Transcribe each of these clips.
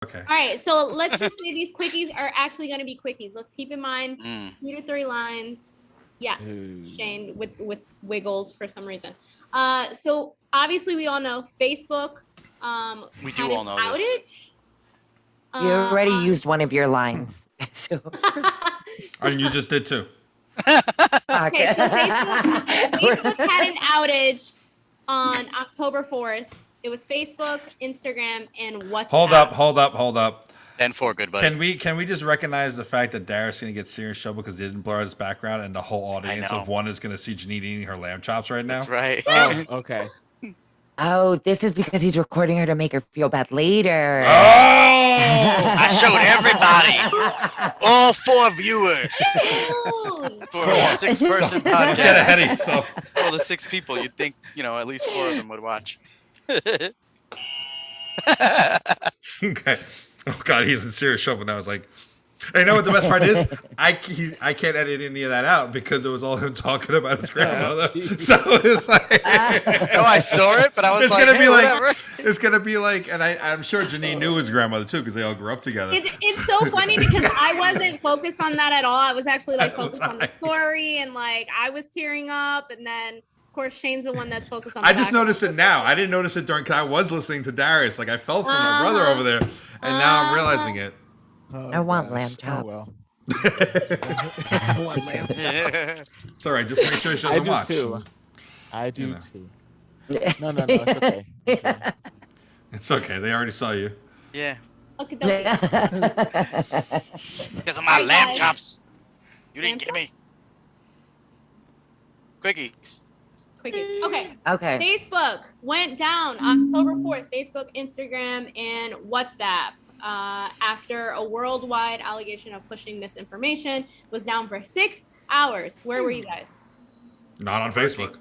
Okay. All right, so let's just say these quickies are actually going to be quickies. Let's keep in mind 2 to 3 lines. Yeah, Shane with wiggles for some reason. So obviously we all know Facebook. We had do all an know outage. You already used one of your lines. So. And you just did too. Okay, so Facebook had an outage on October 4th. It was Facebook, Instagram, and WhatsApp. Hold up. 10-4, good buddy. Can we just recognize the fact that Darius gonna get serious trouble because they didn't blur out his background, and the whole audience of one is gonna see Janine eating her lamb chops right now? That's right. Oh, okay. Oh, this is because he's recording her to make her feel bad later. Oh! I showed everybody, all 4 viewers, for a 6-person podcast. Get ahead of yourself. All the 6 people, you'd think, at least 4 of them would watch. Okay. Oh God, he's in serious trouble now. I was like, you know what the best part is? I can't edit any of that out because it was all him talking about his grandmother. So it's like, no, I saw it, but I was it's like, gonna be whatever. like, it's gonna be like, and I'm sure Janine knew his grandmother too because they all grew up together. It's so funny because I wasn't focused on that at all. I was actually like focused on the story and like I was tearing up, and then. Of course, Shane's the one that's focused on. I just noticed it now. I didn't notice it during because I was listening to Darius. Like I felt for my brother over there, and now I'm realizing it. I want lamb chops. Oh, well. I want lamb chops. It's all right. Just make sure she doesn't watch. Too. I do too. No, it's okay. It's okay. They already saw you. Yeah. Okay, Because of my lamb chops. You didn't get me. Quickies. Okay. Okay. Facebook went down October 4th. Facebook, Instagram, and WhatsApp. After a worldwide allegation of pushing misinformation, was down for 6 hours. Where were you guys? Not on Facebook.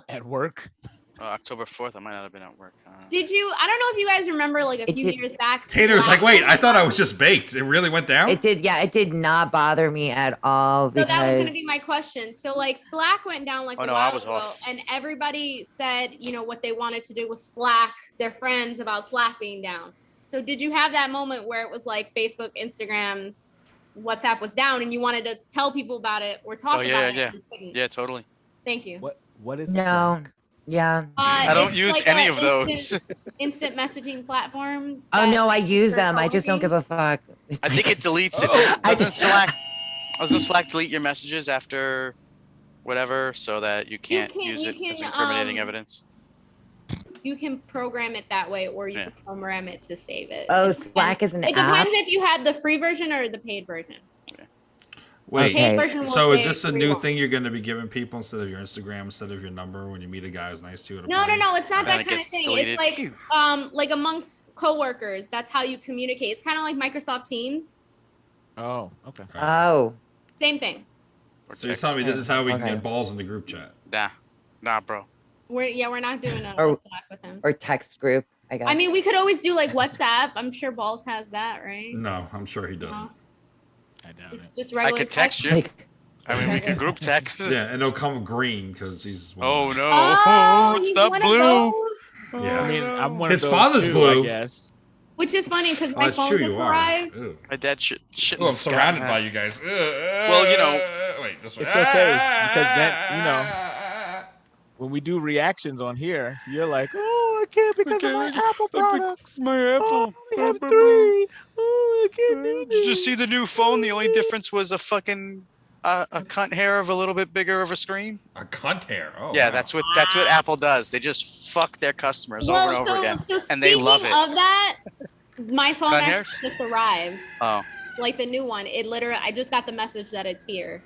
At work. October 4th, I might not have been at work. Did you? I don't know if you guys remember, like a few years back. Tater's like, wait, I thought I was just baked. It really went down? It did. Yeah, it did not bother me at all. Because... So that was going to be my question. So like Slack went down like a while ago, and everybody said, what they wanted to do was Slack their friends about Slack being down. So did you have that moment where it was like Facebook, Instagram, WhatsApp was down, and you wanted to tell people about it or talk about it? Yeah, totally. Thank you. What is no? Slack? Yeah. I don't use like any of those. Instant messaging platform. Oh no, I use them. I just don't give a fuck. I think it deletes it. Doesn't Slack delete your messages after whatever so that you can't use it as incriminating evidence? You can program it that way, or you can program it to save it. Oh, Slack is an app? It depends if you had the free version or the paid version. Wait, so is this a new thing you're going to be giving people instead of your Instagram, instead of your number when you meet a guy who's nice to you? No, it's not that kind of thing. Deleted. It's like amongst coworkers, that's how you communicate. It's kind of like Microsoft Teams. Oh, okay. Oh. Same thing. So you're telling me this is how we can get balls in the group chat? Nah, bro. We're not doing a Slack with him. Or text group, I guess. I mean, we could always do like WhatsApp. I'm sure Balls has that, right? No, I'm sure he doesn't. I doubt it. Just regular I could text you. I mean, we can group text. Yeah, and it'll come green because he's. Oh no! It's not blue. Yeah, I mean, I'm one his of those father's too, blue. I guess. Which is funny because my phone just arrived. My dad shit. Oh, I'm surrounded by you guys. Well, wait, this way. It's okay because then when we do reactions on here, you're like, oh, I can't because of my Apple products. My Apple. I have 3. Oh, I can't do this. Did you see the new phone? The only difference was a fucking a cunt hair of a little bit bigger of a screen. A cunt hair. Oh, yeah, wow. that's what Apple does. They just fuck their customers over and over again, and they love it. Of that, my phone Cunt actually just arrived. Oh. Like the new one, it literally. I just got the message that it's here.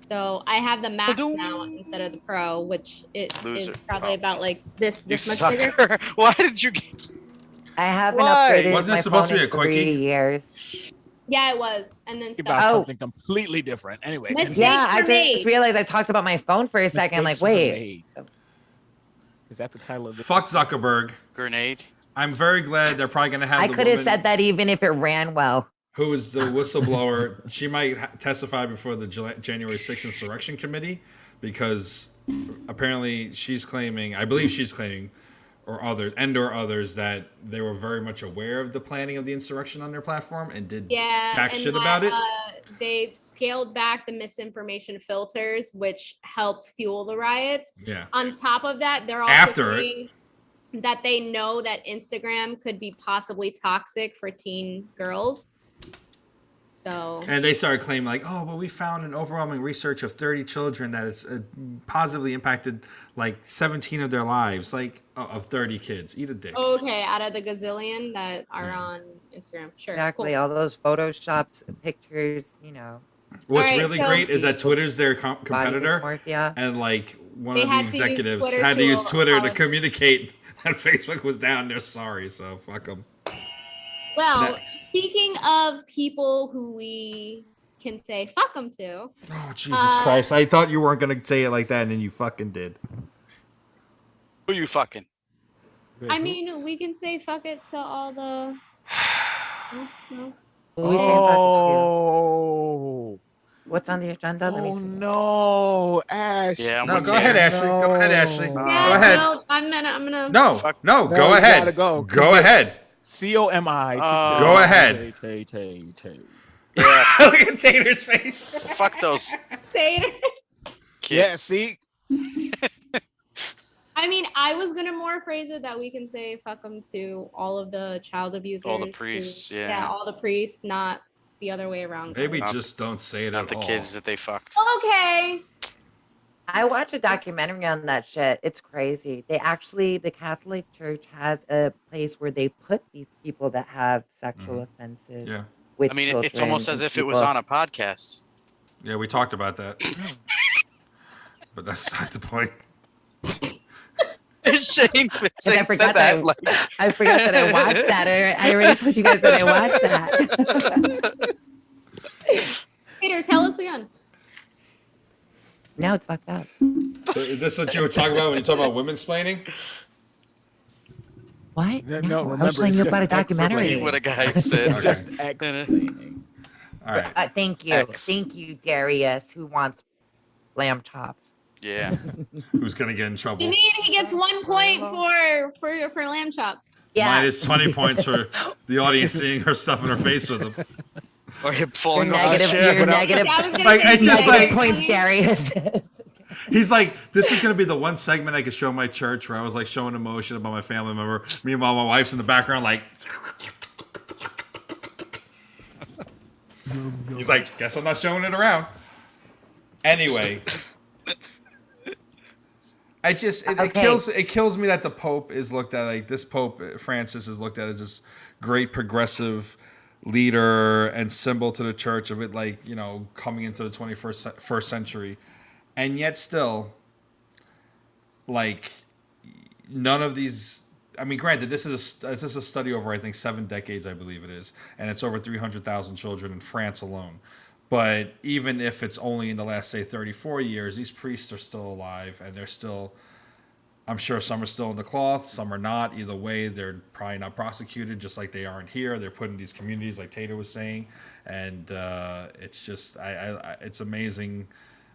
So I have the Max now instead of the Pro, which is probably about like this much bigger. Why did you get... I haven't upgraded Wasn't my this supposed phone to be a in 3 quickie? years. Yeah, it was. And then about something completely different. Anyway. Yeah, I just realized I talked about my phone for a second. I'm like, wait. Is that the title of the Fuck Zuckerberg. Grenade. I'm very glad they're probably going to have I could have said that even if it ran well. Who is the whistleblower? She might testify before the January 6th Insurrection Committee because apparently she's claiming, I believe she's claiming, or others that they were very much aware of the planning of the insurrection on their platform and did jack shit about it. They scaled back the misinformation filters, which helped fuel the riots. Yeah. On top of that, they're also saying that they know that Instagram could be possibly toxic for teen girls. So. And they started claiming like, oh, well, we found an overwhelming research of 30 children that it's positively impacted like 17 of their lives, like of 30 kids. Eat a dick. Okay, out of the gazillion that are on Instagram. Sure. Exactly. Cool. All those photoshopped pictures, What's really great is that Twitter's their competitor. And like one of the executives had to use Twitter to communicate that Facebook was down. They're sorry, so fuck them. Well, speaking of people who we can say fuck them to. Oh, Jesus Christ. I thought you weren't going to say it like that, and then you fucking did. Who you fucking? I mean, we can say fuck it to all the... No. Oh. What's on the agenda? Let me see. No, Ash. Yeah, no, go ahead, Ashley. No. Go ahead, Ashley. Yeah, go ahead. No, I'm gonna. No, go ahead. Go ahead. COMI. Go ahead. Yeah. Look at Tater's face. Fuck those Tater. kids. Yeah, see? I mean, I was gonna more phrase it that we can say fuck them to all of the child abusers. All the priests, Yeah, all the priests, not the other way around. Maybe just don't say it at all. Not the kids that they fucked. Okay. I watched a documentary on that shit. It's crazy. The Catholic Church has a place where they put these people that have sexual offenses. Yeah. With It's almost as if it was on a podcast. Yeah, we talked about that. But that's not the point. Shane I forgot that I watched that. I already told you guys that I watched that. Peter, tell us again. Now it's fucked up. So is this what you were talking about when you talk about women's splaining? What? No, I was telling you about a documentary. What a guy said. Just explaining. All right. Thank you. Thank you, Darius, who wants lamb chops. Yeah. Who's gonna get in trouble? He gets 1 point for lamb chops. Yeah. Minus 20 points for the audience seeing her stuffing her face with them. Or him falling off negative, the chair. you're negative. It's just like points, Darius. He's like, this is gonna be the one segment I could show my church where I was like showing emotion about my family member. Meanwhile, my wife's in the background like. He's like, guess I'm not showing it around. Anyway. It kills me that the Pope is looked at like this. Pope Francis is looked at as this great progressive leader and symbol to the church of it, like, coming into the 21st century, and yet still, like, none of these. I mean, granted, this is a study over, I think, 7 decades, I believe it is, and it's over 300,000 children in France alone. But even if it's only in the last, say, 34 years, these priests are still alive, and they're still, I'm sure some are still in the cloth, some are not. Either way, they're probably not prosecuted, just like they aren't here. They're put in these communities, like Tater was saying. And it's just, it's amazing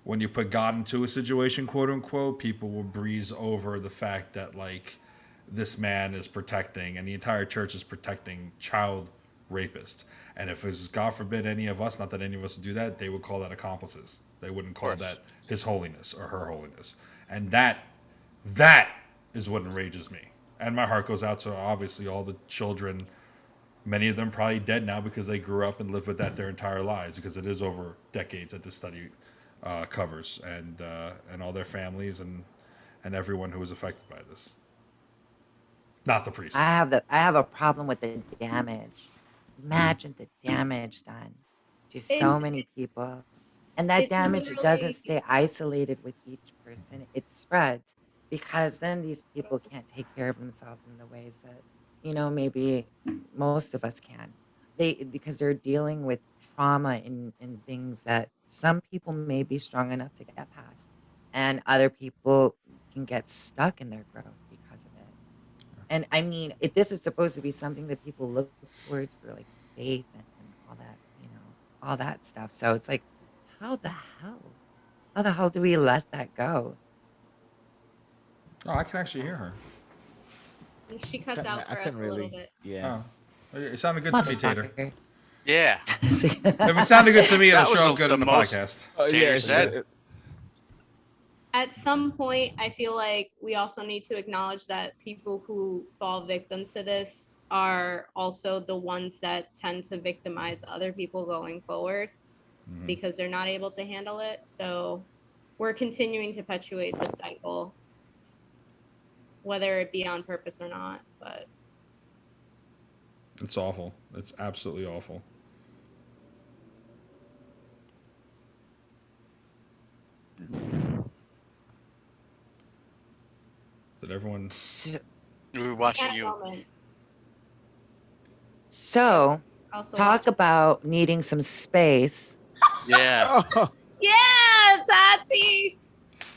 when you put God into a situation, quote unquote, people will breeze over the fact that, like, this man is protecting, and the entire church is protecting child rapists. And if it was, God forbid, any of us, not that any of us would do that, they would call that accomplices. They wouldn't call that His Holiness or Her Holiness. And that is what enrages me. And my heart goes out to, obviously, all the children, many of them probably dead now because they grew up and lived with that their entire lives, because it is over decades that this study covers, and all their families and everyone who was affected by this. Not the priest. I have a problem with the damage. Imagine the damage done to so many people. And that damage doesn't stay isolated with each person. It spreads, because then these people can't take care of themselves in the ways that, maybe most of us can. Because they're dealing with trauma and things that some people may be strong enough to get past. And other people can get stuck in their growth because of it. And I mean, this is supposed to be something that people look towards for, like, faith and all that, all that stuff. So it's like, how the hell do we let that go? Oh, I can actually hear her. She cuts out for us a little bit. Yeah. Oh. It sounded good to me, Tater. Yeah. If it sounded good to me, it'll That was show up good the in the most- podcast. Tater said. At some point, I feel like we also need to acknowledge that people who fall victim to this are also the ones that tend to victimize other people going forward because they're not able to handle it. So we're continuing to perpetuate this cycle, whether it be on purpose or not. But it's awful. It's absolutely awful. Did everyone? We were watching you. So, also talk about needing some space. Yeah. Yeah, Tati.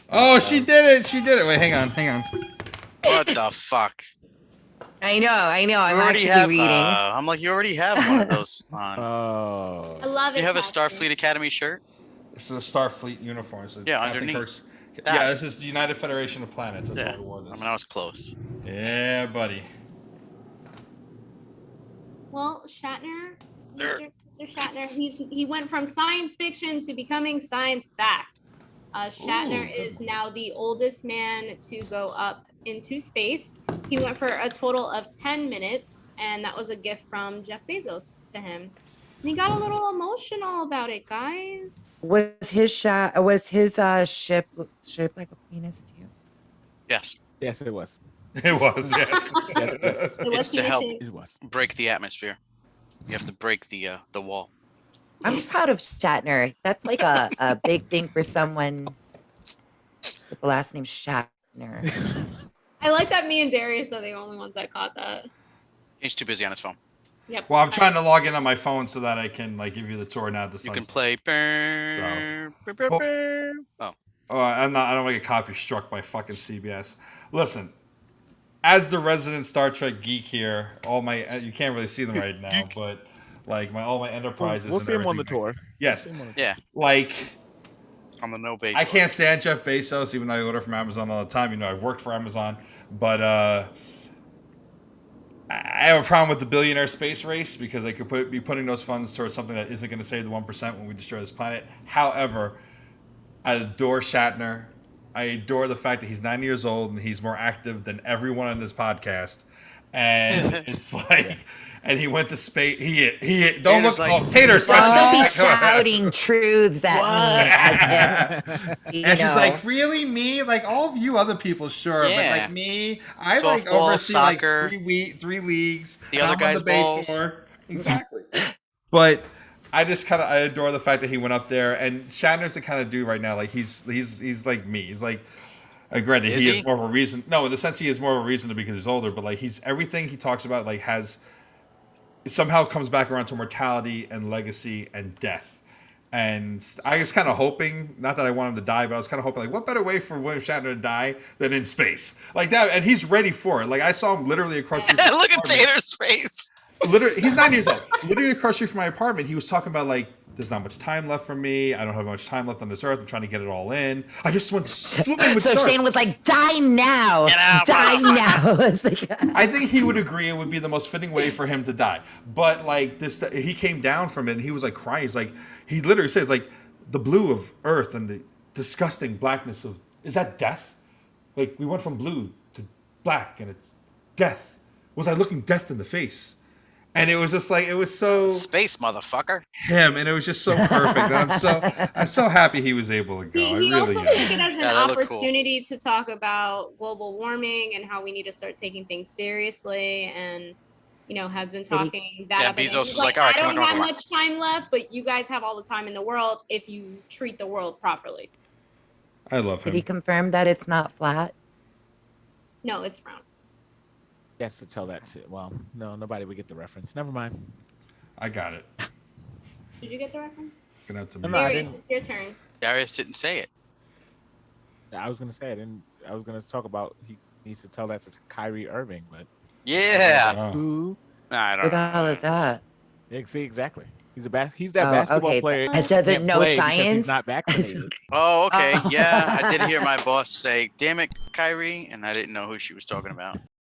Oh, she did it. She did it. Wait, hang on. What the fuck? I know. I'm already actually reading. I'm like, you already have one of those on. I love it. You have a Tati. Starfleet Academy shirt? It's the Starfleet uniform. It's Yeah, Captain underneath. Kirk's. That. Yeah, this is the United Federation of Planets. That's Yeah. why we wore this. I mean, I was close. Yeah, buddy. Well, Shatner, Mr. Shatner, he went from science fiction to becoming science fact. Shatner is now the oldest man to go up into space. He went for a total of 10 minutes, and that was a gift from Jeff Bezos to him. And he got a little emotional about it, guys. Was his ship shaped like a penis too? Yes. Yes, it was. It was, yes. Yes. It was It's to help It was. break the atmosphere. You have to break the wall. I'm proud of Shatner. That's like a big thing for someone with the last name Shatner. I like that me and Darius are the only ones that caught that. He's too busy on his phone. Yep. Well, I'm trying to log in on my phone so that I can like give you the tour now. You can play. Oh. I don't want to get copy struck by fucking CBS. Listen, as the resident Star Trek geek here, you can't really see them right now, but like all my enterprises. We'll and see him on the everything. tour. Yes. Yeah. Like, On the no base. I can't stand Jeff Bezos, even though I order from Amazon all the time. You know, I've worked for Amazon, but I have a problem with the billionaire space race because they could be putting those funds towards something that isn't going to save the 1% when we destroy this planet. However, I adore Shatner. I adore the fact that he's 90 years old and he's more active than everyone on this podcast. And it's like, and he went to space. He don't look like Tater. Don't be shouting truths at me as if, and she's like, really, me? Like all of you other people, sure, but like me, I like Softball, oversee soccer, like three leagues. The other guy's balls. Exactly. But I adore the fact that he went up there, and Shatner's the kind of dude right now. Like he's like me. He's like. Granted, he has more of a reason. No, in the sense he has more of a reason to because he's older. But like everything he talks about, like somehow comes back around to mortality and legacy and death. And I was kind of hoping, not that I want him to die, but I was kind of hoping, like, what better way for William Shatner to die than in space, like that? And he's ready for it. Like I saw him literally across. Look at Tater's face. Literally, he's 90 years old. Literally across the street from my apartment, he was talking about like. There's not much time left for me. I don't have much time left on this earth. I'm trying to get it all in. I just went swimming with sharks. So Shane was like, die now. Die now. I think he would agree it would be the most fitting way for him to die. But like he came down from it and he was like crying. He's like, he literally says like the blue of earth and the disgusting blackness of, is that death? Like we went from blue to black and it's death. Was I looking death in the face? And it was just like, it was so space, motherfucker. Him, and it was just so perfect. And I'm so happy he was able to go. He also took it as an opportunity to talk about global warming and how we need to start taking things seriously, and has been talking that. Yeah, Bezos was like, all right, I don't have much time left, but you guys have all the time in the world if you treat the world properly. I love him. Did he confirm that it's not flat? No, it's round. Yes, to tell that shit. Well, no, nobody would get the reference. Never mind. I got it. Did you get the reference? Gonna have to Darius, your turn. Darius didn't say it. I was gonna say it, and I was gonna talk about he needs to tell that to Kyrie Irving, but who? I don't know. What the hell is that? Yeah, see, exactly. He's that basketball player that doesn't know science. He's not vaccinated. Oh, okay. Yeah, I did hear my boss say, "Damn it, Kyrie," and I didn't know who she was talking about.